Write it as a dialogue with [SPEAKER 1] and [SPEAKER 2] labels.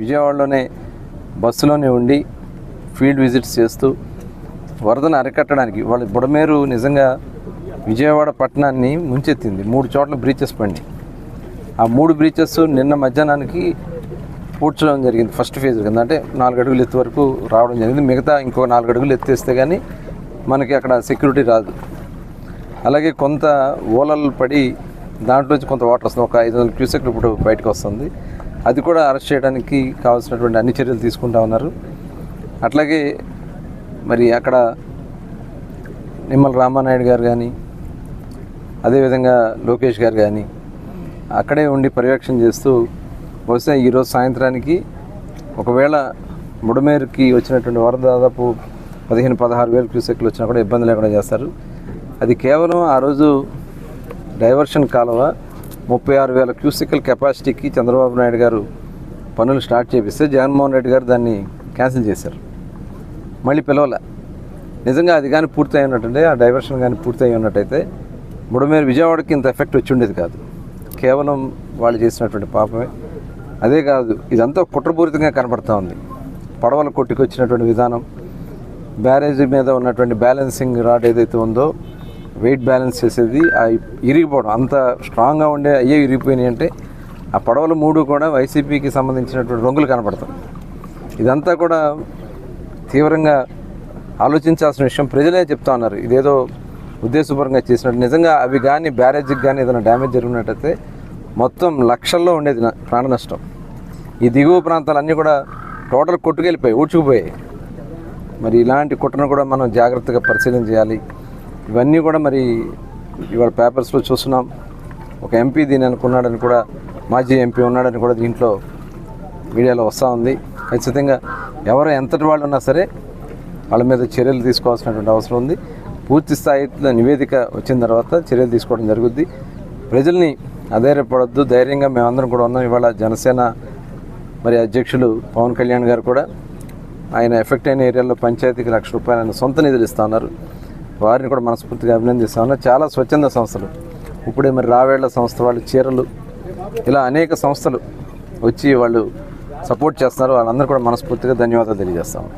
[SPEAKER 1] విజయవాడలోనే బస్సులోనే ఉండి field visits చేస్తూ వరదను అరికట్టడానికి వాళ్ళ బుడమేరు నిజంగా విజయవాడ పట్టణాన్ని ముంచెత్తింది. 3 చోట్ల బ్రీచెస్ పడి ఆ 3 బ్రీచెస్ నిన్న మధ్యాహ్నానికి పూడ్చడం జరిగింది. ఫస్ట్ ఫేజ్ కింద అంటే 4 అడుగులు ఎత్తు వరకు రావడం జరిగింది. మిగతా ఇంకో 4 అడుగులు ఎత్తేస్తే కానీ మనకి అక్కడ సెక్యూరిటీ రాదు. అలాగే కొంత ఓలలు పడి దాంట్లోంచి కొంత వాటర్ వస్తుంది. ఒక 500 క్యూసెక్లు ఇప్పుడు బయటకు వస్తుంది. అది కూడా అరెస్ట్ చేయడానికి కావాల్సినటువంటి అన్ని చర్యలు తీసుకుంటా ఉన్నారు. అట్లాగే మరి అక్కడ నిమ్మల రామానాయుడు గారు కానీ అదేవిధంగా లోకేష్ గారు కానీ అక్కడే ఉండి పర్యవేక్షణ చేస్తూ బహుశా ఈరోజు సాయంత్రానికి ఒకవేళ బుడమేరుకి వచ్చినటువంటి వరద దాదాపు 15-16 వేల క్యూసెక్లు వచ్చినా కూడా ఇబ్బంది లేకుండా చేస్తారు. అది కేవలం ఆ రోజు డైవర్షన్ కాలువ 36,000 క్యూసెక్ల కెపాసిటీకి చంద్రబాబు నాయుడు గారు పనులు స్టార్ట్ చేపిస్తే జగన్మోహన్ రెడ్డి గారు దాన్ని క్యాన్సిల్ చేశారు. మళ్ళీ పిలవల. నిజంగా అది కానీ పూర్తయి ఉన్నట్టంటే ఆ డైవర్షన్ కానీ పూర్తయి ఉన్నట్టయితే బుడమేరు విజయవాడకి ఇంత ఎఫెక్ట్ వచ్చి ఉండేది కాదు. కేవలం వాళ్ళు చేసినటువంటి పాపమే. అదే కాదు, ఇదంతా కుట్రపూరితంగా కనబడుతూ ఉంది. పడవలు కొట్టుకొచ్చినటువంటి విధానం, బ్యారేజీ మీద ఉన్నటువంటి బ్యాలెన్సింగ్ రాడ్ ఏదైతే ఉందో వెయిట్ బ్యాలెన్స్ చేసేది ఇరిగిపోవడం, అంత స్ట్రాంగ్గా ఉండే అయ్యే ఇరిగిపోయినాయి. అంటే ఆ పడవలు 3 కూడా వైసీపీకి సంబంధించినటువంటి రంగులు కనపడతాయి. ఇదంతా కూడా తీవ్రంగా ఆలోచించాల్సిన విషయం. ప్రజలే చెప్తా ఉన్నారు ఇదేదో ఉద్దేశపూర్వకంగా చేసినట్టు. నిజంగా అవి కానీ బ్యారేజీకి కానీ ఏదైనా డ్యామేజ్ జరిగినట్టయితే మొత్తం లక్షల్లో ఉండేది ప్రాణ నష్టం. ఈ దిగువ ప్రాంతాలన్నీ కూడా టోటల్ కొట్టుకెళ్ళిపోయాయి, ఊడ్చుకుపోయాయి. మరి ఇలాంటి కుట్రను కూడా మనం జాగ్రత్తగా పరిశీలన చేయాలి. ఇవన్నీ కూడా మరి ఇవాళ పేపర్స్లో చూస్తున్నాం. ఒక ఎంపీ దీన్ని అనుకున్నాడని కూడా, మాజీ ఎంపీ ఉన్నాడని కూడా దీంట్లో మీడియాలో వస్తూ ఉంది. ఖచ్చితంగా ఎవరు ఎంతటి వాళ్ళు ఉన్నా సరే వాళ్ళ మీద చర్యలు తీసుకోవాల్సినటువంటి అవసరం ఉంది. పూర్తి స్థాయిలో నివేదిక వచ్చిన తర్వాత చర్యలు తీసుకోవడం జరుగుద్ది. ప్రజల్ని అధైర్యపడొద్దు, ధైర్యంగా మేమందరం కూడా ఉన్నాం. ఇవాళ జనసేన మరి అధ్యక్షులు పవన్ కళ్యాణ్ గారు కూడా ఆయన ఎఫెక్ట్ అయిన ఏరియాలో పంచాయతీకి ₹1,00,000 ఆయన సొంత నిధులు ఇస్తూ ఉన్నారు. వారిని కూడా మనస్ఫూర్తిగా అభినందిస్తూ ఉన్నారు. చాలా స్వచ్ఛంద సంస్థలు, ఇప్పుడే మరి రావేళ్ల సంస్థ వాళ్ళు, చీరలు, ఇలా అనేక సంస్థలు వచ్చి వాళ్ళు సపోర్ట్ చేస్తున్నారు. వాళ్ళందరూ కూడా మనస్ఫూర్తిగా ధన్యవాదాలు తెలియజేస్తాము.